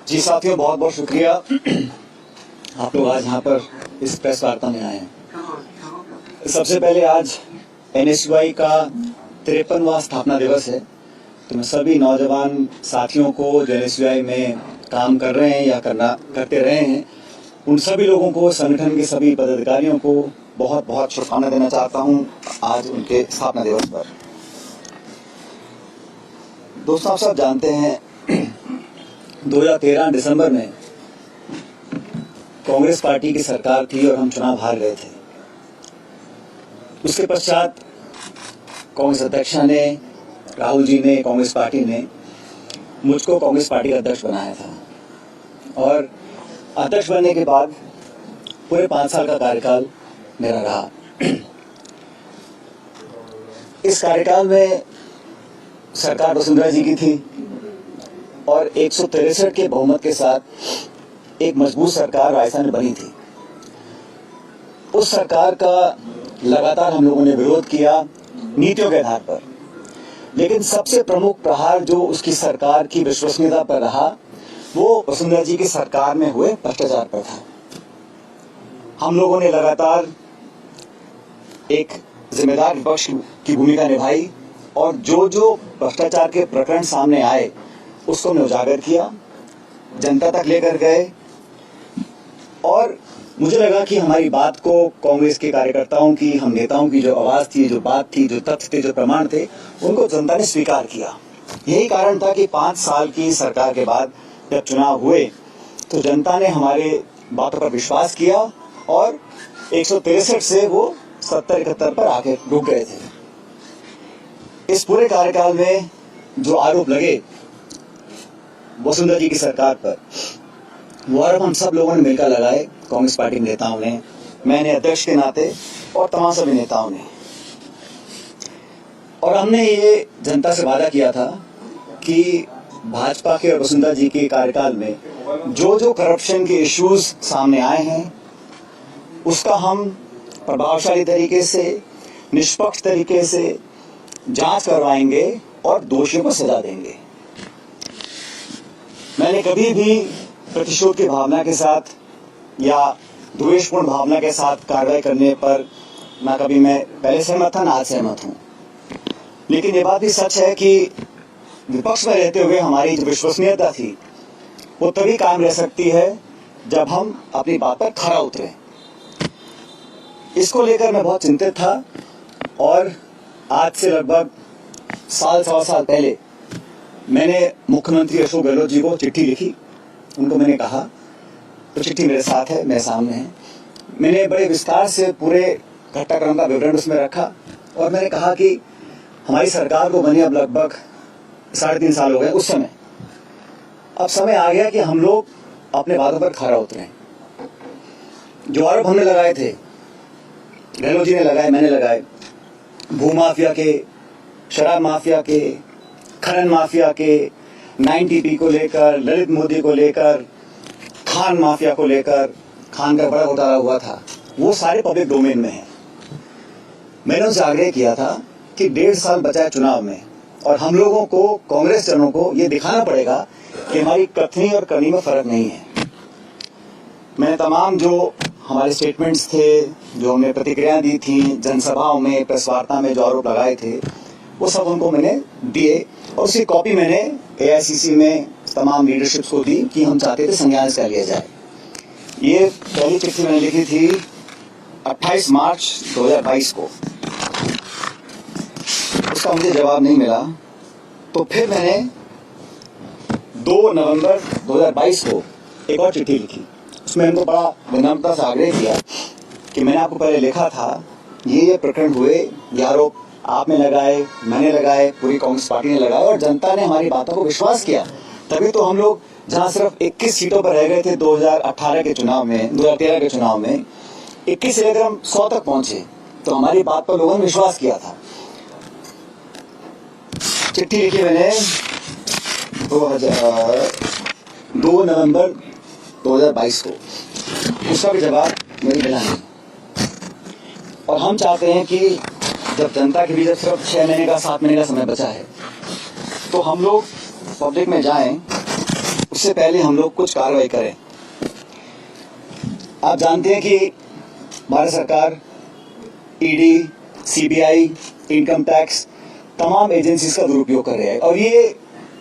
जी साथियों, बहुत बहुत शुक्रिया। आप लोग आज यहाँ पर इस प्रेस वार्ता में आए हैं। सबसे पहले आज एनएसयूआई का 53वां स्थापना दिवस है। तो मैं सभी नौजवान साथियों को जो एनएसयूआई में काम कर रहे हैं या करते रहे हैं, उन सभी लोगों को, संगठन के सभी पदाधिकारियों को बहुत बहुत शुभकामनाएं देना चाहता हूं आज उनके स्थापना दिवस पर। दोस्तों, आप सब जानते हैं 2013 दिसंबर में कांग्रेस पार्टी की सरकार थी और हम चुनाव हार गए थे। उसके पश्चात कांग्रेस अध्यक्ष ने, राहुल जी ने, कांग्रेस पार्टी ने मुझको कांग्रेस पार्टी का अध्यक्ष बनाया था और अध्यक्ष बनने के बाद पूरे 5 साल का कार्यकाल मेरा रहा। इस कार्यकाल में सरकार वसुंधरा जी की थी और 163 के बहुमत के साथ एक मजबूत सरकार राजस्थान में बनी थी। उस सरकार का लगातार हम लोगों ने विरोध किया नीतियों के आधार पर, लेकिन सबसे प्रमुख प्रहार जो उसकी सरकार की विश्वसनीयता पर रहा वो वसुंधरा जी की सरकार में हुए भ्रष्टाचार पर था। हम लोगों ने लगातार एक जिम्मेदार विपक्ष की भूमिका निभाई और जो जो भ्रष्टाचार के प्रकरण सामने आए उसको हमने उजागर किया, जनता तक लेकर गए और मुझे लगा कि हमारी बात को कांग्रेस के कार्यकर्ताओं की, हम नेताओं की जो आवाज थी, जो बात थी, जो तथ्य थे, जो प्रमाण थे, उनको जनता ने स्वीकार किया। यही कारण था कि 5 साल की सरकार के बाद जब चुनाव हुए तो जनता ने हमारे बातों पर विश्वास किया और 163 से वो 70-71 पर आके रुक गए थे। इस पूरे कार्यकाल में जो आरोप लगे वसुंधरा जी की सरकार पर, वो आरोप हम सब लोगों ने मिलकर लगाए, कांग्रेस पार्टी के नेताओं ने, मैंने अध्यक्ष के नाते और तमाम सभी नेताओं ने। और हमने ये जनता से वादा किया था कि भाजपा के और वसुंधरा जी के कार्यकाल में जो जो करप्शन के इश्यूज सामने आए हैं उसका हम प्रभावशाली तरीके से, निष्पक्ष तरीके से जांच करवाएंगे और दोषियों को सजा देंगे। मैंने कभी भी प्रतिशोध की भावना के साथ या द्वेषपूर्ण भावना के साथ कार्रवाई करने पर ना कभी मैं पहले सहमत था, ना आज सहमत हूं। लेकिन ये बात भी सच है कि विपक्ष में रहते हुए हमारी जो विश्वसनीयता थी वो तभी कायम रह सकती है जब हम अपनी बात पर खरा उतरे। इसको लेकर मैं बहुत चिंतित था और आज से लगभग सवा साल पहले मैंने मुख्यमंत्री अशोक गहलोत जी को चिट्ठी लिखी। उनको मैंने कहा, तो चिट्ठी मेरे साथ है, मेरे सामने है, मैंने बड़े विस्तार से पूरे घटनाक्रम का विवरण उसमें रखा और मैंने कहा कि हमारी सरकार को बने अब लगभग 3.5 साल हो गए। उस समय अब समय आ गया कि हम लोग अपने बातों पर खरा उतरें। जो आरोप हमने लगाए थे, गहलोत जी ने लगाए, मैंने लगाए, भू माफिया के, शराब माफिया के, खनन माफिया के, 9TP को लेकर, ललित मोदी को लेकर, खान माफिया को लेकर, खान का बड़ा घोटाला हुआ था, वो सारे पब्लिक डोमेन में है। मैंने उनसे आग्रह किया था कि 1.5 साल बचा है चुनाव में और हम लोगों को, कांग्रेस जनों को ये दिखाना पड़ेगा कि हमारी कथनी और करनी में फर्क नहीं है। मैंने तमाम जो हमारे स्टेटमेंट्स थे, जो हमने प्रतिक्रिया दी थी, जनसभाओं में, प्रेस वार्ता में जो आरोप लगाए थे, वो सब उनको मैंने दिए और उसकी कॉपी मैंने AICC में तमाम लीडरशिप्स को दी कि हम चाहते थे संज्ञान से लिया जाए। ये पहली चिट्ठी मैंने लिखी थी 28 मार्च 2022 को। उसका मुझे जवाब नहीं मिला, तो फिर मैंने 2 नवंबर 2022 को एक और चिट्ठी लिखी। उसमें उनको बड़ा विनम्रता से आग्रह किया कि मैंने आपको पहले लिखा था, ये प्रकरण हुए, ये आरोप आपने लगाए, मैंने लगाए, पूरी कांग्रेस पार्टी ने लगाए और जनता ने हमारी बातों को विश्वास किया। तभी तो हम लोग जहां सिर्फ 21 सीटों पर रह गए थे 2018 के चुनाव में, 2013 के चुनाव में 21 से लेकर हम 100 तक पहुंचे, तो हमारी बात पर लोगों ने विश्वास किया था। चिट्ठी लिखी मैंने 2 नवंबर 2022 को, उसका भी जवाब मेरे मिला नहीं। और हम चाहते हैं कि जब जनता के बीच सिर्फ 6 महीने का, 7 महीने का समय बचा है, तो हम लोग पब्लिक में जाएं उससे पहले हम लोग कुछ कार्रवाई करें। आप जानते हैं कि भारत सरकार ईडी, सीबीआई, इनकम टैक्स तमाम एजेंसीज का दुरुपयोग कर रहे हैं और ये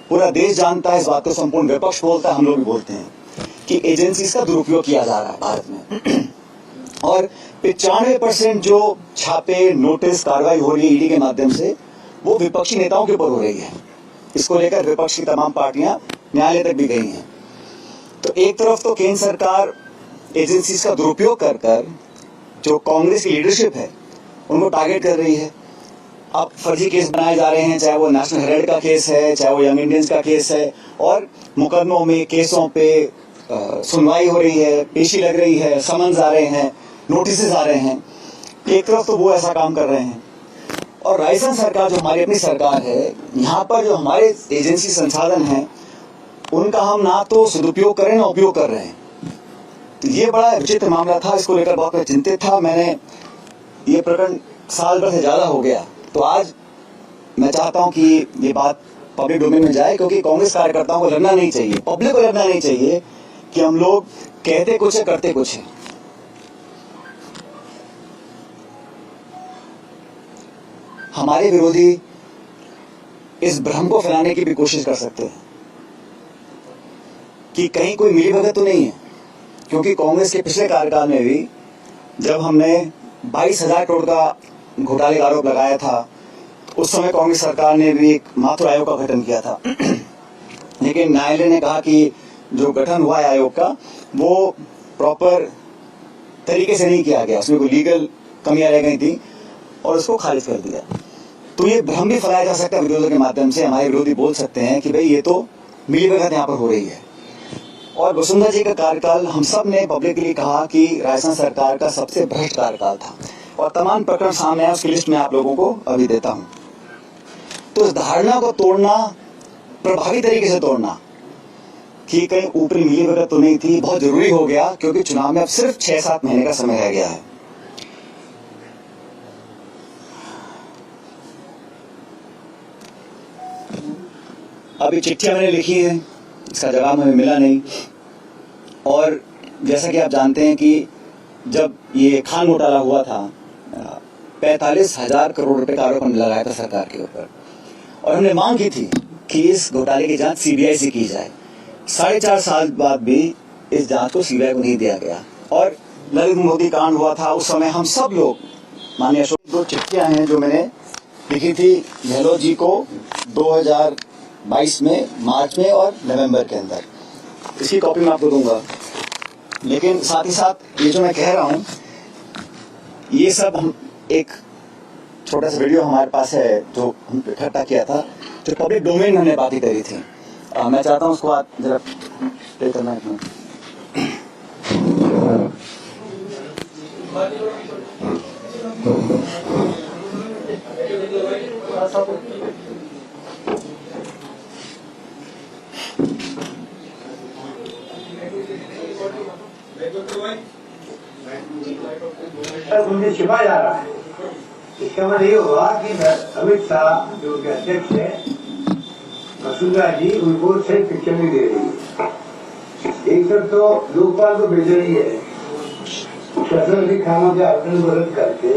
पूरा देश जानता है, इस बात को संपूर्ण विपक्ष बोलता है, हम लोग भी बोलते हैं कि एजेंसीज का दुरुपयोग किया जा रहा है भारत में। और 95% जो छापे, नोटिस, कार्रवाई हो रही है ईडी के माध्यम से वो विपक्षी नेताओं के ऊपर हो रही है। इसको लेकर विपक्ष की तमाम पार्टियां न्यायालय तक भी गई हैं। तो एक तरफ तो केंद्र सरकार एजेंसीज का दुरुपयोग कर कर जो कांग्रेस की लीडरशिप है उनको टारगेट कर रही है। अब फर्जी केस बनाए जा रहे हैं, चाहे वो नेशनल हेराल्ड का केस है, चाहे वो यंग इंडियंस का केस है, और मुकदमों में, केसों पे सुनवाई हो रही है, पेशी लग रही है, समन्स आ रहे हैं, नोटिस आ रहे हैं। एक तरफ तो वो ऐसा काम कर रहे हैं और राजस्थान सरकार जो हमारी अपनी सरकार है, यहाँ पर जो हमारे एजेंसी संसाधन हैं उनका हम ना तो सदुपयोग करें ना उपयोग कर रहे हैं। तो ये बड़ा विचित्र मामला था, इसको लेकर बहुत मैं चिंतित था। मैंने ये प्रकरण साल भर से ज्यादा हो गया, तो आज मैं चाहता हूं कि ये बात पब्लिक डोमेन में जाए, क्योंकि कांग्रेस कार्यकर्ताओं को लगना नहीं चाहिए, पब्लिक को लगना नहीं चाहिए कि हम लोग कहते कुछ है करते कुछ है। हमारे विरोधी इस भ्रम को फैलाने की भी कोशिश कर सकते हैं कि कहीं कोई मिलीभगत तो नहीं है, क्योंकि कांग्रेस के पिछले कार्यकाल में भी जब हमने 22,000 करोड़ का घोटाले का आरोप लगाया था, उस समय कांग्रेस सरकार ने भी एक माथुर आयोग का गठन किया था। लेकिन न्यायालय ने कहा कि जो गठन हुआ है आयोग का वो प्रॉपर तरीके से नहीं किया गया, उसमें कोई लीगल कमियां रह गई थी और उसको खारिज कर दिया। तो ये भ्रम भी फैलाया जा सकता है विरोधियों के माध्यम से। हमारे विरोधी बोल सकते हैं कि भाई ये तो मिलीभगत यहाँ पर हो रही है। और वसुंधरा जी का कार्यकाल हम सब ने पब्लिकली कहा कि राजस्थान सरकार का सबसे भ्रष्ट कार्यकाल था और तमाम प्रकरण सामने आए, उसकी लिस्ट में आप लोगों को अभी देता हूं। तो इस धारणा को तोड़ना, प्रभावी तरीके से तोड़ना कि कहीं ऊपरी मिलीभगत तो नहीं थी, बहुत जरूरी हो गया, क्योंकि चुनाव में अब सिर्फ 6-7 महीने का समय रह गया है। अभी चिट्ठियां मैंने लिखी है, इसका जवाब हमें मिला नहीं। और जैसा कि आप जानते हैं कि जब ये खान घोटाला हुआ था, 45,000 करोड़ रुपए का आरोप हमने लगाया था सरकार के ऊपर और हमने मांग की थी कि इस घोटाले की जांच सीबीआई से की जाए। 4.5 साल बाद भी इस जांच को सीबीआई को नहीं दिया गया। और ललित मोदी कांड हुआ था, उस समय हम सब लोग, माननीय अशोक, 2 चिट्ठियां हैं जो मैंने लिखी थी गहलोत जी को 2022 में, मार्च में और नवंबर के अंदर। इसकी कॉपी मैं आपको दूंगा। लेकिन साथ ही साथ ये जो मैं कह रहा हूं, ये सब हम एक छोटा सा वीडियो हमारे पास है जो हम इकट्ठा किया था, जो पब्लिक डोमेन में हमने बातें करी थी। मैं चाहता हूं उसको आप जरा प्ले करना है। मुझे छिपा जा रहा है। इसका मतलब ये हुआ कि अमित शाह जो उनके अध्यक्ष है, वसुंधरा जी, उनको सही पिक्चर नहीं दे रही है। एक तरफ तो लोकपाल को भेज रही है शासन खानों के आवेदन को रद्द करके,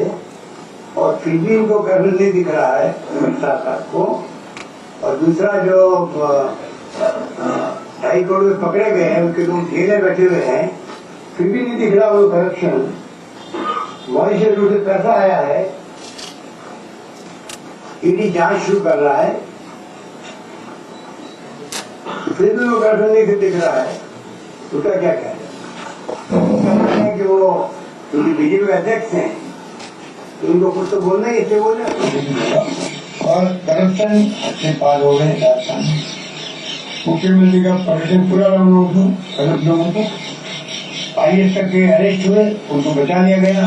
और फिर भी उनको करने नहीं दिख रहा है अमित शाह साहब को। और दूसरा जो हाई कोर्ट में पकड़े गए हैं, उनके 2 ठेले बैठे हुए हैं, फिर भी नहीं दिख रहा वो करप्शन। मॉरिशस से पैसा आया है, ईडी जांच शुरू कर रहा है, फिर भी वो करप्शन नहीं दिख रहा है। उसका क्या कहना है कि वो क्योंकि बीजेपी के अध्यक्ष हैं तो उनको कुछ तो बोलना ही, इसलिए बोले। और करप्शन से पार हो गए। मुख्यमंत्री का पर्यटन पूरा लोगों को IAS तक के अरेस्ट हुए, उनको बचा लिया गया,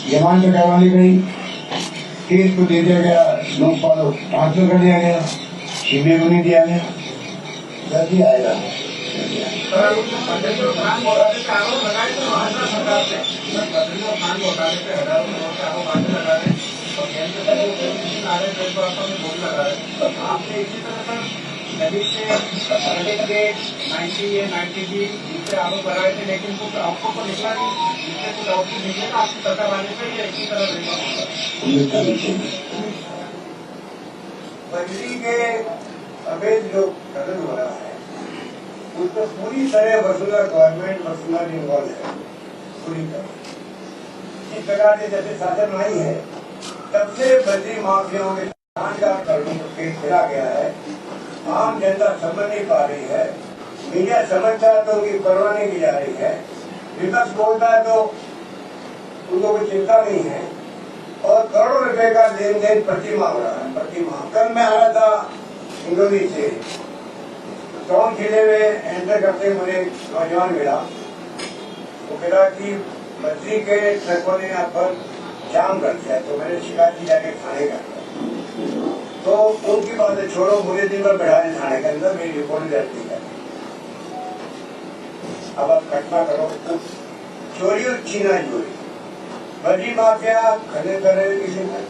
जमानत करवा ली गई, केस को दे दिया गया, लोकपाल को ट्रांसफर कर दिया गया, सीबीआई को नहीं दिया गया। जल्दी आएगा। दिल्ली से 90 या 90 भी जिससे आरोप लगा रहे थे, लेकिन कुछ आपको तो निकला नहीं, जिससे कुछ आउटपुट निकलेगा आपकी सरकार आने से या इसी तरह रहेगा? बजरी के अवैध जो कदम हो रहा है उसमें पूरी तरह वसूला गवर्नमेंट वसूला इन्वॉल्व है, पूरी तरह। इस प्रकार से जैसे शासन आई है तब से बजरी माफियाओं के 5,000 करोड़ का केस खेला गया है। आम जनता समझ नहीं पा रही है, मीडिया समझता है तो उनकी परवाह नहीं की जा रही है, विपक्ष बोलता है तो उनको कोई चिंता नहीं है, और करोड़ों रुपए का लेन देन प्रति माह हो रहा है, प्रति माह। कल मैं आ रहा था हिंगोली से, टाउन किले में एंटर करते मुझे नौजवान मिला, वो कह रहा कि बजरी के ट्रकों ने यहाँ पर जाम कर दिया, तो मैंने शिकायत की जाके थाने का, तो उनकी बातें छोड़ो, मुझे दिन भर बैठा दें थाने के अंदर, मेरी रिपोर्ट दर्ज नहीं कर। अब आप घटना करो, चोरी और छीना चोरी, बजरी माफिया खड़े कर रहे किसी में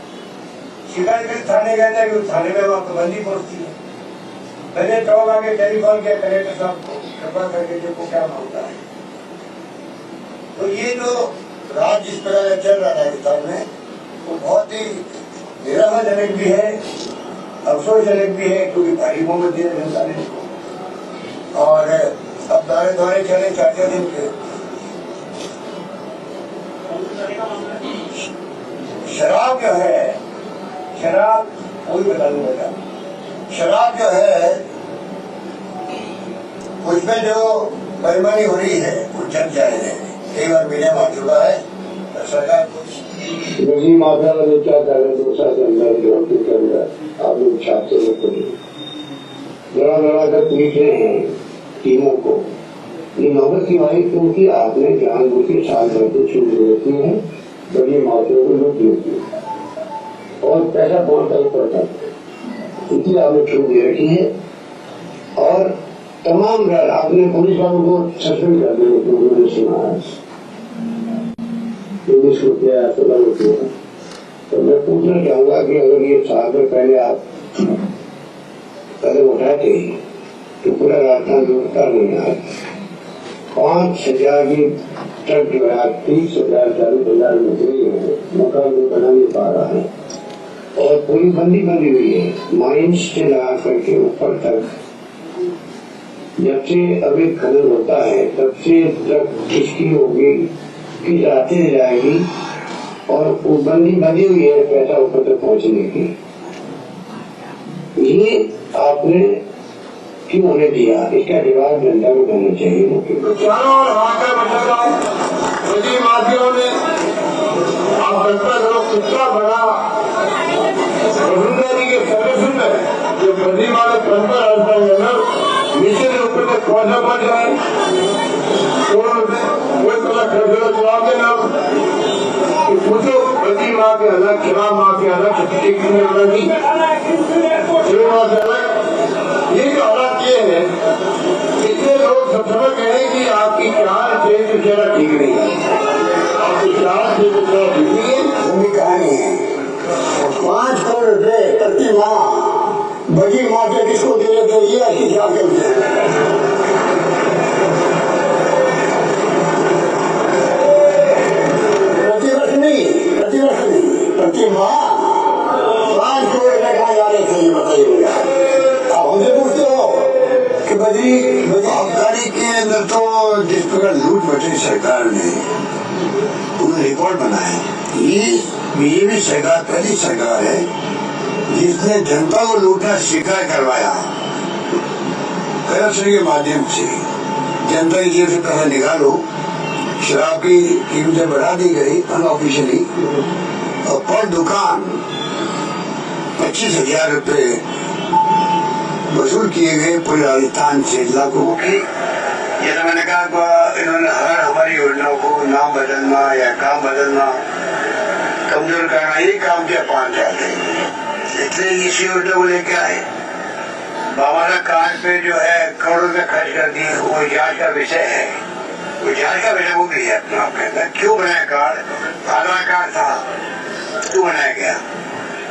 शिकायत कर थाने के अंदर, कि थाने में वहाँ पाबंदी पहुंचती है। मैंने टॉल आगे टेलीफोन किया कलेक्टर साहब को, कृपा करके देखो क्या मामला है। तो ये जो राज जिस प्रकार चल रहा है राजस्थान में, वो बहुत ही निराशाजनक भी है, अफसोसजनक भी है, क्योंकि भारी मोहम्मद दिया जनता ने, और अब दौरे चले 4 दिन के। शराब जो है, शराब कोई बता दूं बेटा, शराब जो है उसमें जो बेईमानी हो रही है वो जग जाए है, कई बार मीडिया में आ चुका है। सरकार बजरी माफिया वाले क्या कर रहे हैं, 2 साल के अंदर जो के अंदर आप लोग छापते लोग लड़ा कर पीट रहे हैं टीमों को। ये नौबत की आई क्योंकि आपने जानबूझ के साल भर को छूट देती है, बजरी माफिया को लूट लेती है और पैसा बहुत कहीं पड़ता है, इसलिए आपने छूट दे रखी है। और तमाम आपने पुलिस वालों को सस्पेंड कर दिया, मैंने सुना है 19 रुपया 16 रुपया। तो मैं पूछना चाहूंगा कि अगर ये साल में पहले आप कदम उठाते तो पूरा राजस्थान लूटता नहीं आता। 5,000 की ट्रक जो है 30,000 40,000 नौकरी है, मकान में बना नहीं पा रहा है, और पूरी बंदी हुई है माइंस से लगा करके ऊपर तक। जब से अभी खनन होता है तब से ट्रक किसकी होगी कि जाते जाएगी, और वो बंदी हुई है पैसा ऊपर तक पहुंचने की। ये आपने क्यों होने दिया, इसका जवाब जनता को देना चाहिए। तो चारों ओर हाथ बजरी माफियाओं ने आप जनता लोग कितना बड़ा वसुंधरा जी के संगठन में जो बजरी वाले बनकर रहता है ना, नीचे से ऊपर तक पहुंचा पड़ जाए, कोई पता खरीदो जवाब देना, पूछो बजरी माफिया अलग, शराब माफिया अलग, अलग, ये जो हालात ये है, इससे लोग सब समझ गए कि आपकी चाल से चेहरा ठीक नहीं है, आपकी चाल से चेहरा ठीक नहीं है। भूमिका नहीं है। 5 करोड़ रुपए प्रति माह बजरी माफिया किसको दे रहे थे, ये ऐसी ख्याल करते हैं। प्रतिवर्ष नहीं, प्रति माह 5 करोड़ रुपए कहाँ जा रहे थे, ये बताइए मुझे। हमसे पूछते हो कि बजरी आबकारी के अंदर तो जिस प्रकार लूट बची सरकार ने, उन्होंने रिकॉर्ड बनाया। ये बीजेपी सरकार पहली सरकार है जिसने जनता को लूटना स्वीकार करवाया, करप्शन के माध्यम से। जनता की जेब से पैसा निकालो, शराब की कीमतें बढ़ा दी गई अनऑफिशियली, और पर दुकान 25,000 रुपए वसूल किए गए पूरे राजस्थान से लाखों की। जैसे मैंने कहा, इन्होंने हर हमारी योजनाओं को नाम बदलना या काम बदलना, कमजोर करना, ये काम क्या पान चाहते हैं, इसलिए इस योजना को लेके आए। बाबाला कार्ड पे जो है करोड़ों रुपए खर्च कर दिए, वो जांच का विषय है, वो जांच का विषय वो भी है अपना आपके अंदर। क्यों बनाया कार्ड, आधार कार्ड था, क्यों बनाया गया?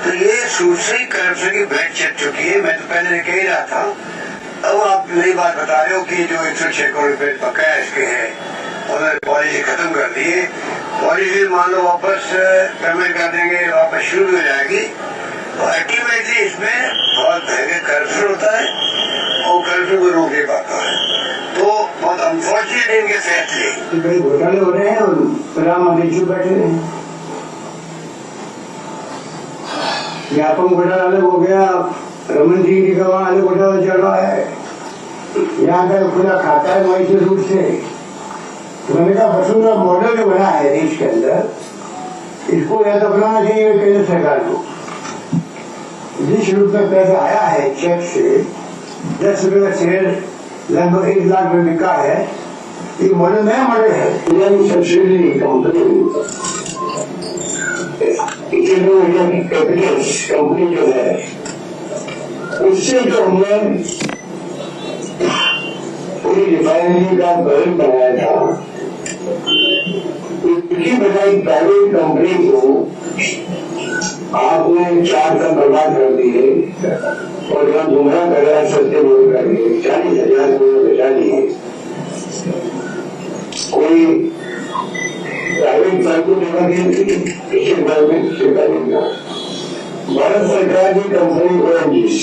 तो ये सूचना करप्शन की ब्लड चल चुकी है। मैं तो पहले कह ही रहा था अब आप नई बात बता रहे हो कि जो 106 करोड़ रुपए बकाया इसके हैं उन्होंने पॉलिसी खत्म कर दी है। पॉलिसी मान लो वापस पेमेंट कर देंगे, वापस शुरू हो जाएगी, तो अल्टीमेटली इसमें बहुत भयंकर करप्शन होता है और करप्शन को रोक नहीं पाता है। तो बहुत अनफॉर्चुनेट इनके फैसले कई घोटाले हो रहे हैं और प्रधानमंत्री चुप बैठे हैं। व्यापम घोटाला अलग हो गया, रमन जी की गवाह अलग घोटाला चल रहा है, यहाँ का खुला खाता है वही रूप से। तो मैंने कहा वसुंधरा मॉडल जो बना है देश के अंदर, इसको या तो अपनाना चाहिए केंद्र सरकार को। जिस रूप में पैसा आया है चेक से 10 रुपए का शेयर लगभग 1 लाख में बिका है, ये मॉडल नया मॉडल है। सब्सिडी कंपनी जो है उससे जो हमने पूरी रिफाइनरी का बजट बनाया था, उसकी बजाय प्राइवेट कंपनी को आपने 4 साल बर्बाद कर दिए और जहाँ गुमराह कर रहा है सस्ते बोल करके 40,000 करोड़ बचा दिए। कोई प्राइवेट फर्म को देना भारत सरकार की कंपनी को राजस्थान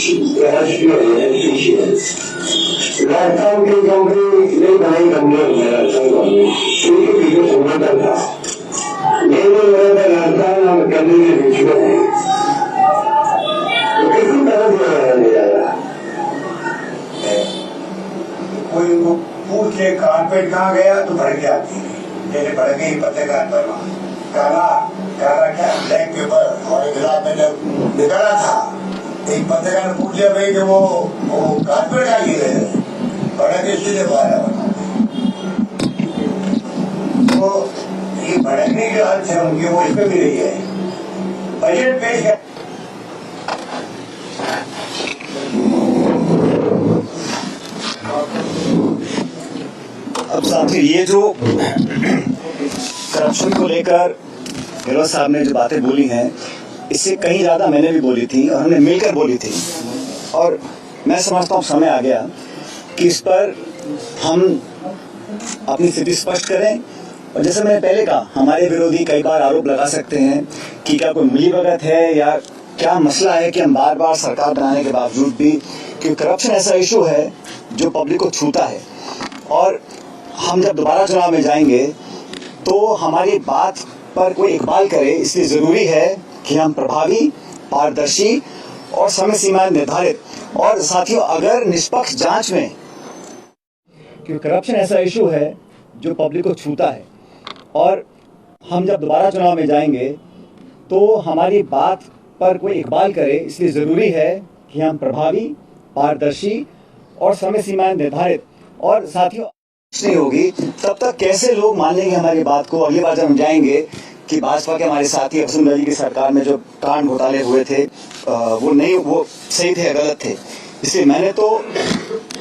की कंपनी नहीं बनाई कंपनी राजस्थान उनके पीछे समझौता था, ये बोल रहा था राजस्थान और केंद्र के बीच में है, तो किसी तरह से नहीं आया। कोई उनको पूछ के कारपेट कहाँ गया तो भड़क जाती है, जैसे भड़क गई पत्रकार पर काला काला क्या ब्लैक पेपर और गिलास में जब निकला था, एक पत्रकार ने पूछ लिया भाई कि वो कारपेट का ही है, भड़क के सीधे बाहर तो ये भड़कने के हाथ से उनकी वो इसमें भी रही है। बजट पेश कर अब साथी ये जो करप्शन को लेकर गहलोत साहब ने जो बातें बोली हैं, इससे कहीं ज्यादा मैंने भी बोली थी और हमने मिलकर बोली थी, और मैं समझता हूँ समय आ गया कि इस पर हम अपनी स्थिति स्पष्ट करें। और जैसे मैंने पहले कहा, हमारे विरोधी कई बार आरोप लगा सकते हैं कि क्या कोई मिलीभगत है या क्या मसला है कि हम बार बार सरकार बनाने के बावजूद भी, क्योंकि करप्शन ऐसा इशू है जो पब्लिक को छूता है, और हम जब दोबारा चुनाव में जाएंगे तो हमारी बात पर कोई इकबाल करे, इसलिए जरूरी है कि हम प्रभावी, पारदर्शी और समय सीमा निर्धारित, और साथियों अगर निष्पक्ष जांच में, क्योंकि करप्शन ऐसा इशू है जो पब्लिक को छूता है, और हम जब दोबारा चुनाव में जाएंगे तो हमारी बात पर कोई इकबाल करे, इसलिए जरूरी है कि हम प्रभावी, पारदर्शी और समय सीमा निर्धारित, और साथियों नहीं होगी तब तक कैसे लोग मान लेंगे हमारी बात को। अगली बार जब हम जाएंगे कि भाजपा के हमारे साथी वसुंधरा जी की सरकार में जो कांड घोटाले हुए थे वो सही थे या गलत थे, इसलिए मैंने तो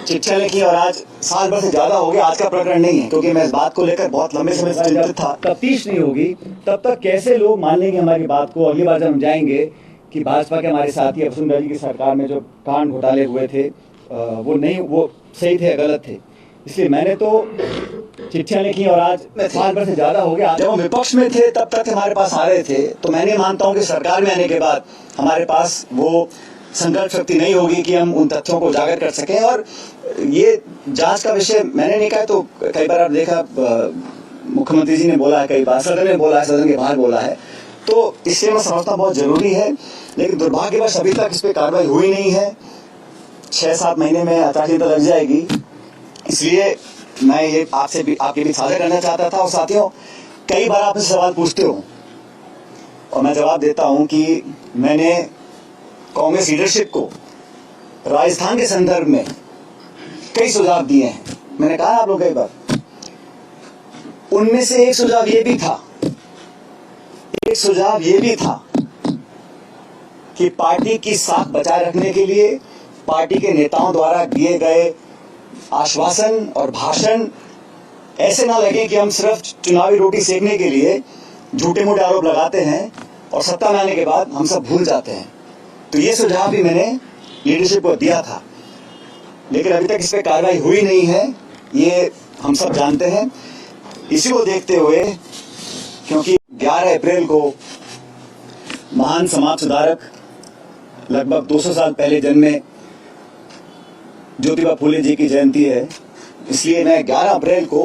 चिट्ठियां लिखी और आज साल भर से ज्यादा हो गया। आज का प्रकरण नहीं है, क्योंकि मैं इस बात को लेकर बहुत लंबे समय से चिंतित था। तफ्तीश नहीं होगी तब तक कैसे लोग मान लेंगे हमारी बात को। अगली बार जब हम जाएंगे कि भाजपा के हमारे साथी वसुंधरा जी की सरकार में जो कांड घोटाले हुए थे वो सही थे या गलत थे, इसलिए मैंने तो चिट्ठियां लिखी और आज साल भर से ज्यादा हो गया। जब हम विपक्ष में थे तब तक हमारे पास आ रहे थे, तो मैं नहीं मानता हूं कि सरकार में आने के बाद हमारे पास वो संकल्प शक्ति नहीं होगी कि हम उन तथ्यों को उजागर कर सकें। और ये जांच का विषय मैंने नहीं कहा, तो कई बार आप देखा मुख्यमंत्री जी ने बोला है, कई बार सदन में बोला है, सदन के बाहर बोला है, तो इसलिए मैं समझता बहुत जरूरी है। लेकिन दुर्भाग्यवश अभी तक इस पर कार्रवाई हुई नहीं है। 6-7 महीने में आचार संहिता लग जाएगी, इसलिए मैं ये आपसे भी आपके भी साझा करना चाहता था। और साथियों कई बार आप मुझसे सवाल पूछते हो और मैं जवाब देता हूं कि मैंने कांग्रेस लीडरशिप को राजस्थान के संदर्भ में कई सुझाव दिए हैं। मैंने कहा आप लोग कई बार, उनमें से एक सुझाव ये भी था कि पार्टी की साख बचाए रखने के लिए पार्टी के नेताओं द्वारा दिए गए आश्वासन और भाषण ऐसे ना लगे कि हम सिर्फ चुनावी रोटी सेकने के लिए झूठे मूठे आरोप लगाते हैं और सत्ता में आने के बाद हम सब भूल जाते हैं। तो ये सुझाव भी मैंने लीडरशिप को दिया था। लेकिन अभी तक इस पर कार्रवाई हुई नहीं है, ये हम सब जानते हैं। इसी को देखते हुए, क्योंकि 11 अप्रैल को महान समाज सुधारक लगभग 200 साल पहले जन्मे ज्योतिबा फूले जी की जयंती है, इसलिए मैं 11 अप्रैल को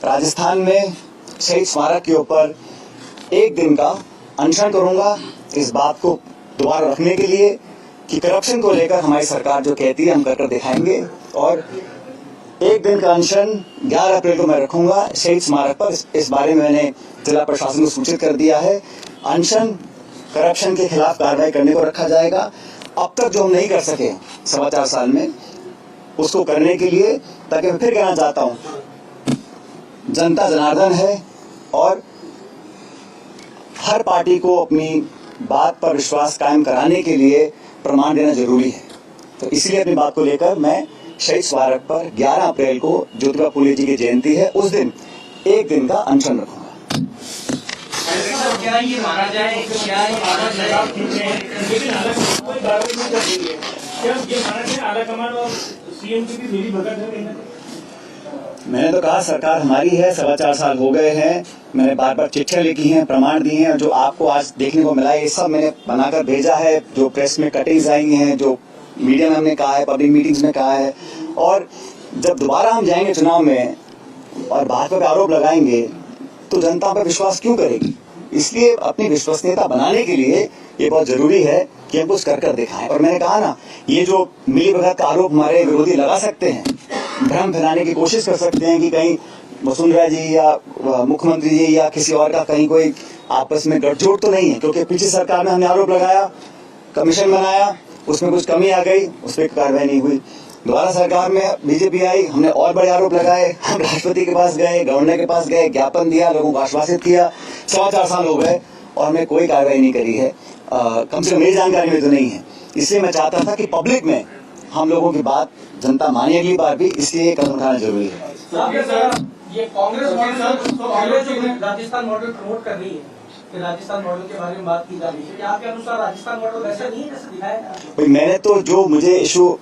राजस्थान में शहीद स्मारक के ऊपर एक दिन का अनशन करूंगा, इस बात को दोबारा रखने के लिए कि करप्शन को लेकर हमारी सरकार जो कहती है हम कर दिखाएंगे। और एक दिन का अनशन 11 अप्रैल को मैं रखूंगा शहीद स्मारक पर। इस बारे में मैंने जिला प्रशासन को सूचित कर दिया है। अनशन करप्शन के खिलाफ कार्रवाई करने को रखा जाएगा। अब तक जो हम नहीं कर सके 4.25 साल में, उसको करने के लिए, ताकि मैं फिर कहना चाहता हूं, जनता जनार्दन है और हर पार्टी को अपनी बात पर विश्वास कायम कराने के लिए प्रमाण देना जरूरी है। तो इसलिए अपनी बात को लेकर मैं शहीद स्मारक पर 11 अप्रैल को ज्योतिबा फूले जी की जयंती है, उस दिन एक दिन का अनशन रखूंगा। क्या ये माना जाए मैंने तो कहा सरकार हमारी है, 4.25 साल हो गए हैं, मैंने बार बार चिट्ठियां लिखी हैं, प्रमाण दिए हैं, जो आपको आज देखने को मिला है ये सब मैंने बनाकर भेजा है। जो प्रेस में कटिंग्स आई हैं, जो मीडिया में हमने कहा है, पब्लिक मीटिंग्स में कहा है। और जब दोबारा हम जाएंगे चुनाव में और भाजपा पे आरोप लगाएंगे तो जनता पर विश्वास क्यों करेगी? इसलिए अपनी विश्वसनीयता बनाने के लिए ये बहुत जरूरी है कि हम कुछ कर दिखाएं। और मैंने कहा ना, ये जो मिलीभगत का आरोप हमारे विरोधी लगा सकते हैं, भ्रम फैलाने की कोशिश कर सकते हैं कि कहीं वसुंधरा जी या मुख्यमंत्री जी या किसी और का कहीं कोई आपस में गठजोड़ तो नहीं है, क्योंकि पिछली सरकार में हमने आरोप लगाया, कमीशन बनाया, उसमें कुछ कमी आ गई, उस पर कार्रवाई नहीं हुई। दोबारा सरकार में बीजेपी आई, हमने और बड़े आरोप लगाए, हम राष्ट्रपति के पास गए, गवर्नर के पास गए, ज्ञापन दिया, लोगों को आश्वासित किया। 4.25 साल हो गए और हमने कोई कार्रवाई नहीं करी है, कम से कम मेरी जानकारी में तो नहीं है। इसलिए मैं चाहता था कि पब्लिक में हम लोगों की बात जनता माने अगली बार भी, इसलिए कदम उठाना जरूरी है। ये कांग्रेस राजस्थान मॉडल प्रमोट कर रही है कि राजस्थान मॉडल के बारे में बात की जा रही है, क्या आपके अनुसार राजस्थान मॉडल वैसा नहीं है जैसे दिखाया? भाई मैंने तो जो मुझे इशू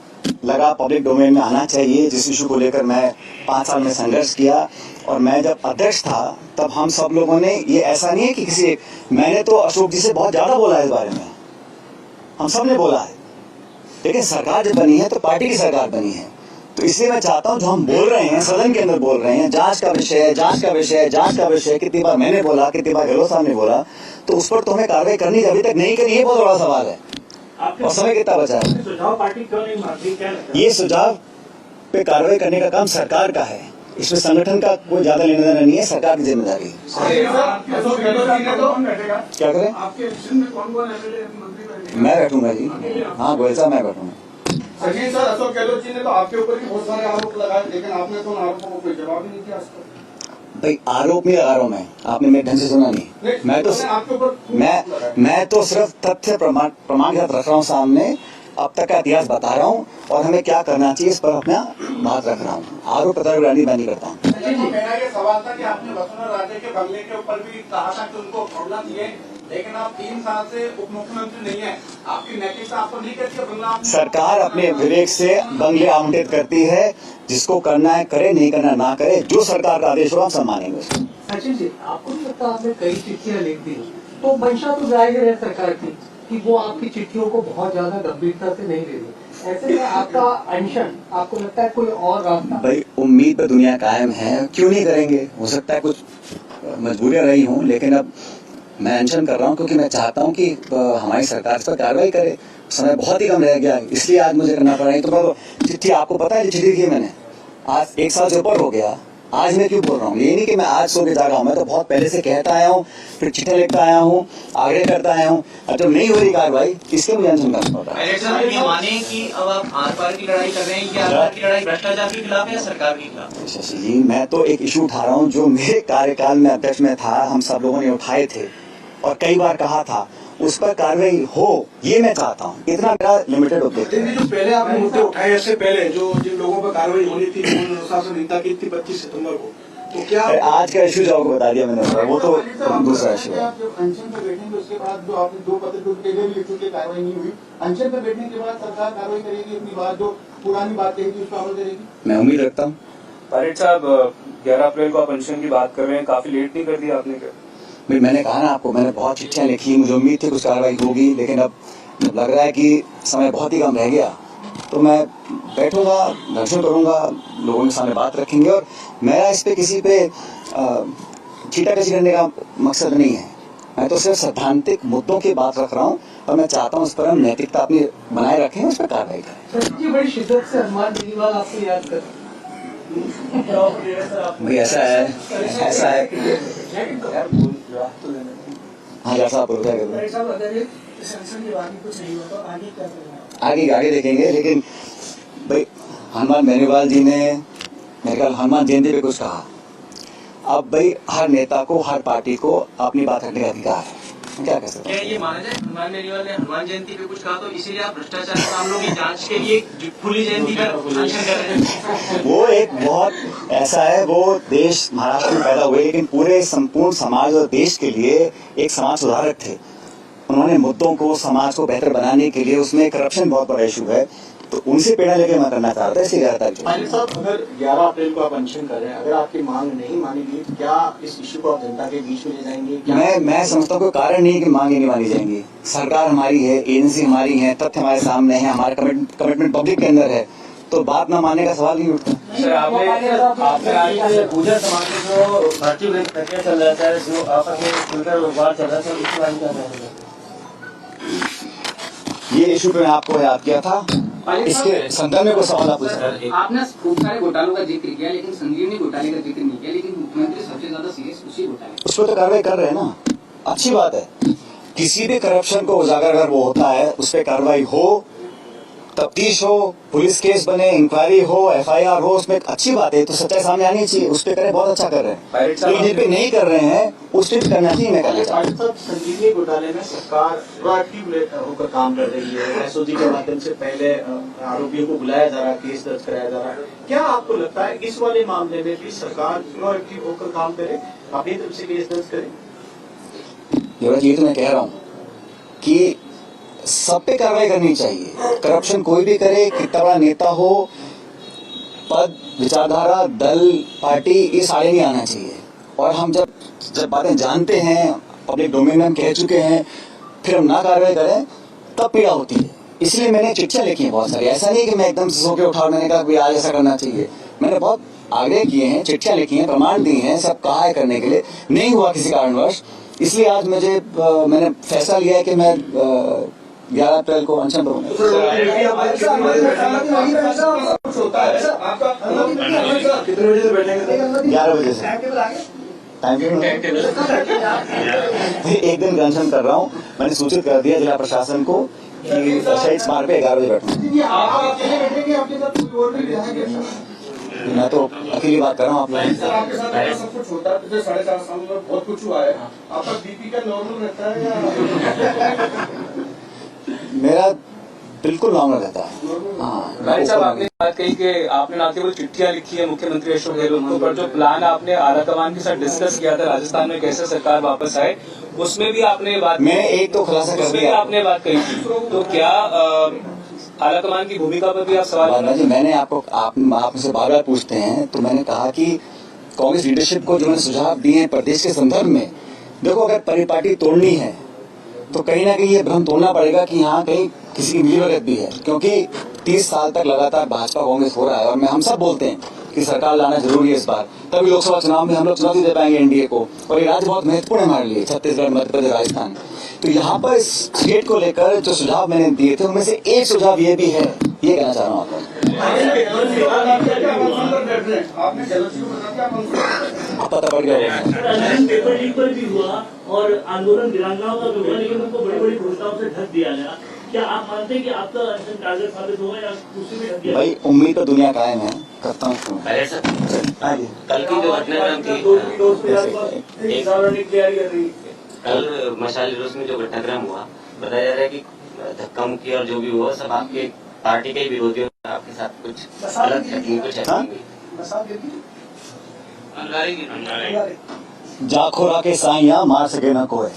लगा पब्लिक डोमेन में आना चाहिए, जिस इशू को लेकर मैं 5 साल में संघर्ष किया, और मैं जब अध्यक्ष था तब हम सब लोगों ने, ये ऐसा नहीं है कि किसी, मैंने तो अशोक जी से बहुत ज्यादा बोला है इस बारे में, हम सब ने बोला है, लेकिन सरकार जब बनी है तो पार्टी की सरकार बनी है। तो इसलिए मैं चाहता हूं जो हम बोल रहे हैं, सदन के अंदर बोल रहे हैं, जांच का विषय है, जांच का विषय है, जांच का विषय है, कितनी बार मैंने बोला, कितनी बार गहलोत साहब ने बोला, तो उस पर तो हमें कार्रवाई करनी अभी तक नहीं करी, ये बहुत बड़ा सवाल है। और समय कितना बचा है? सुझाव पार्टी क्यों नहीं मानती, क्या लगता है? ये सुझाव पे कार्रवाई करने का काम सरकार का है, इसमें संगठन का कोई ज्यादा लेना देना नहीं है, सरकार की जिम्मेदारी है। क्या करें? मैं बैठूंगा जी, हाँ गोयल साहब मैं बैठूंगा। सचिन सर, अशोक गहलोत जी ने तो आपके ऊपर भी बहुत सारे आरोप लगाए, लेकिन आपने तो उन आरोपों को कोई जवाब ही नहीं दिया आज तक। भाई आरोप नहीं लगा रहा हूं मैं, आपने मेरे ढंग से सुना नहीं। मैं तो सिर्फ तथ्य प्रमाण के साथ रख रहा हूँ सामने, अब तक का इतिहास बता रहा हूँ और हमें क्या करना चाहिए इस पर अपना बात रख रहा हूँ। आरोप प्रत्यारोप मैं नहीं करता हूँ। मेरा ये सवाल था कि आपने वसुंधरा राजे के बंगले के ऊपर भी कहा था कि उनको छोड़ना चाहिए, लेकिन आप 3 साल से उप मुख्यमंत्री नहीं है, आपकी नैतिकता आपको नहीं कहती है बंगला? सरकार अपने विवेक से बंगले आवंटित करती है, जिसको करना है करे, नहीं करना ना करे, जो सरकार का आदेश हो हम सब मानेंगे उसको। सचिन जी, आपको नहीं लगता आपने कई चिट्ठियां लिख दी, तो मंशा तो जाहिर है सरकार की कि वो आपकी चिट्ठियों को बहुत ज्यादा गंभीरता से नहीं ले रही, ऐसे में आपका अनशन, आपको लगता है कोई और रास्ता? भाई उम्मीद पे दुनिया कायम है, क्यों नहीं करेंगे? हो सकता है कुछ मजबूरियां रही हूँ, लेकिन अब मैं अनशन कर रहा हूँ क्योंकि मैं चाहता हूँ कि हमारी सरकार इस पर कार्रवाई करे। समय बहुत ही कम रह गया, इसलिए आज मुझे करना पड़ा है। तो चिट्ठी आपको पता है, चिट्ठी लिखी मैंने आज 1 साल से ऊपर हो गया, आज मैं क्यों बोल रहा हूँ? ये नहीं कि मैं आज सो के जागा हूँ, मैं तो बहुत पहले से कहता आया हूँ, फिर चिट्ठियां लिखता आया हूँ, आग्रह करता आया हूँ, अब जब नहीं हो रही कार्रवाई इसके मुझे अनशन करना पड़ रहा है। ये माने कि अब आप आर पार की लड़ाई कर रहे हैं, क्या आर पार की लड़ाई भ्रष्टाचार के खिलाफ है या सरकार के खिलाफ? शशि जी, मैं तो एक इशू उठा रहा हूँ जो मेरे कार्यकाल में अध्यक्ष में था, हम सब लोगों ने उठाए थे और कई बार कहा था, उस पर कार्रवाई हो, ये मैं चाहता हूँ। इतना मेरा लिमिटेड ऑब्जेक्टिव है। जो पहले आपने मुद्दे उठाए, इससे पहले जो जिन लोगों पर कार्रवाई होनी थी, अनुशासन हिंसा की थी 25 सितंबर को, तो क्या आज का इशू जो आपको बता दिया मैंने, वो तो दूसरा इशू है। जब अनशन पे बैठेंगे उसके बाद जो आपने 2 पत्र पहले भी लिख चुके, कार्रवाई नहीं हुई, अनशन पे बैठने के बाद सरकार कार्रवाई करेगी अपनी बात, जो पुरानी बात कही थी उस पर अमल करेगी? मैं उम्मीद रखता हूँ। पायलट साहब 11 अप्रैल को आप अनशन की बात कर रहे हैं, काफी लेट नहीं कर दिया आपने क्या? भाई मैंने कहा ना आपको, मैंने बहुत चिट्ठियां लिखी, मुझे उम्मीद थी कुछ कार्रवाई होगी, लेकिन अब जब लग रहा है कि समय बहुत ही कम रह गया तो मैं बैठूंगा, दर्शन करूंगा, लोगों के सामने बात रखेंगे। और मेरा इस पे किसी पे छीटाकशी करने का मकसद नहीं है, मैं तो सिर्फ सैद्धांतिक मुद्दों की बात रख रहा हूँ और मैं चाहता हूँ उस पर हम नैतिकता अपनी बनाए रखें, उस पर कार्रवाई करें। सर जी बड़ी शिद्दत से हनुमान बेनीवाल आपको याद कर भाई ऐसा है हाँ जैसा आप बोल रहे हैं साहब अगर ये संसद के बाद कुछ नहीं हुआ तो आगे क्या करेंगे? आगे देखेंगे। लेकिन भाई हनुमान बेनीवाल जी ने मेरे ख्याल हनुमान जयंती पे कुछ कहा। अब भाई हर नेता को, हर पार्टी को अपनी बात रखने का अधिकार है, क्या कह सकते हैं। क्या ये माना जाए हनुमान बेनीवाल ने हनुमान जयंती पे कुछ कहा तो इसीलिए आप भ्रष्टाचार के मामलों की जांच के लिए खुली जयंती का अनशन कर रहे हैं? वो एक बहुत ऐसा है, वो देश महाराष्ट्र में पैदा हुए लेकिन पूरे संपूर्ण समाज और देश के लिए एक समाज सुधारक थे। उन्होंने मुद्दों को, समाज को बेहतर बनाने के लिए, उसमें करप्शन बहुत बड़ा इशू है, तो उनसे प्रेरणा लेके मैं करना चाह रहा था, इसलिए 11 तारीख। पायलट साहब अगर 11 अप्रैल को आप अनशन कर रहे हैं, अगर आपकी मांग नहीं मानेगी तो क्या इस इश्यू को आप जनता के बीच में ले जाएंगे? मैं समझता हूँ कोई कारण नहीं है कि मांगे नहीं मानी जाएंगी। सरकार हमारी है, एजेंसी हमारी है, तथ्य हमारे सामने है, हमारा कमिटमेंट पब्लिक के अंदर है, तो बात न मानने का सवाल नहीं उठता। सर आपने आज पूजा समाज में जो भर्ती प्रक्रिया चल रहा है, जो आपस में खुलकर व्यवहार चल रहा है, उसके बारे में क्या कहेंगे? ये इशू पे मैं आपको याद किया था, इसके संदर्भ में कोई सवाल आप पूछ रहे हैं। आपने खूब सारे घोटालों का जिक्र किया लेकिन संजीवनी घोटाले का जिक्र नहीं किया, लेकिन मुख्यमंत्री सबसे ज्यादा सीरियस उसी घोटाले उस पर तो कार्रवाई कर रहे हैं ना, अच्छी बात है। किसी भी करप्शन को उजागर अगर वो होता है, उस पर कार्रवाई हो, तफ्तीश हो, पुलिस केस बने, इंक्वायरी हो, FIR हो, उसमें अच्छी बात है, तो सच्चाई सामने आनी चाहिए, उस पर करें, बहुत अच्छा कर रहे हैं। तो जिन पे नहीं कर रहे हैं उस पर करना चाहिए। मैं कहना चाहता हूं साहब संजीवनी घोटाले में सरकार प्रोएक्टिव होकर काम कर रही है, SOG के माध्यम से पहले आरोपियों को बुलाया जा रहा है, केस दर्ज कराया जा रहा है। क्या आपको लगता है इस वाले मामले में भी सरकार प्रोएक्टिव होकर काम करे, अपनी तरफ से केस दर्ज करे? ये तो मैं कह रहा हूँ कि सब पे कार्रवाई करनी चाहिए। करप्शन कोई भी करे, कितना बड़ा नेता हो, पद, विचारधारा, दल, पार्टी, ये सारे नहीं आना चाहिए। और हम जब बातें जानते हैं, पब्लिक डोमेन में हम कह चुके हैं, फिर हम ना कार्रवाई करें, तब पीड़ा होती है। इसलिए मैंने चिट्ठियां लिखी हैं बहुत सारी। ऐसा नहीं कि मैं एकदम से सो के उठा, मैंने कहा कि आज ऐसा करना चाहिए। मैंने बहुत आग्रह किए हैं, चिट्ठियां लिखी हैं, प्रमाण दिए हैं, सब कहा है करने के लिए, नहीं हुआ किसी कारणवश। इसलिए आज मैंने फैसला लिया है कि मैं 11 अप्रैल को अनशन करूंगा। 11 बजे से टाइम एक दिन का अनशन कर रहा हूँ। मैंने सूचित कर दिया जिला प्रशासन को कि शहीद स्मारक पे 11 बजे बैठूंगा। मैं तो अकेली बात कर रहा हूँ आप लोग। सब कुछ होता है, पिछले 4.5 साल में बहुत कुछ हुआ है, आपका BP का नॉर्मल रहता है या? मेरा बिल्कुल नॉर्मल रहता है। हाँ, भाई साहब आपने बात कही कि आपने ना केवल चिट्ठियां लिखी है मुख्यमंत्री अशोक गहलोत को, पर जो प्लान आपने आलाकमान के साथ डिस्कस किया था राजस्थान में कैसे सरकार वापस आए, उसमें भी आपने बात, मैंने एक तो खुलासा कर उसमें भी दिया, आपने बात कही थी। तो क्या आलाकमान की भूमिका पर भी आप सवाल? मैंने आप मुझसे बार बार पूछते हैं, तो मैंने कहा कि कांग्रेस लीडरशिप को जो मैंने सुझाव दिए हैं प्रदेश के संदर्भ में, देखो अगर परिपाटी तोड़नी है तो कहीं ना कहीं ये भ्रम तोड़ना पड़ेगा कि यहाँ कहीं किसी की मिलीभगत भी है, क्योंकि 30 साल तक लगातार भाजपा कांग्रेस हो रहा है। और हम सब बोलते हैं कि सरकार लाना जरूरी है इस बार, तभी लोकसभा चुनाव में हम लोग चुनौती दे पाएंगे एनडीए को। और ये राज्य बहुत महत्वपूर्ण है हमारे लिए, छत्तीसगढ़, मध्य प्रदेश, राजस्थान। तो यहाँ पर इस स्टेट को लेकर जो सुझाव मैंने दिए थे उनमें से एक सुझाव ये भी है, ये कहना चाह रहा हूँ आपको। पता पड़ गया पेपर लीक पर भी हुआ और आंदोलन वीरांगनाओं का भी हुआ, लेकिन उनको बड़ी बड़ी घोषणाओं से ढक दिया गया। क्या आप मानते हैं कि आपका अनशन टारगेट साबित होगा या उसी में ढक दिया? भाई उम्मीद तो दुनिया कायम है, करता हूँ। कल की जो घटनाक्रम थी, कल मशाल जुलूस में जो घटनाक्रम हुआ, बताया जा रहा है कि धक्का मुक्की और जो भी हुआ सब आपके पार्टी के विरोधियों ने आपके साथ कुछ गलत हरकतें कुछ जाखोरा के साइया मार सके ना कोई।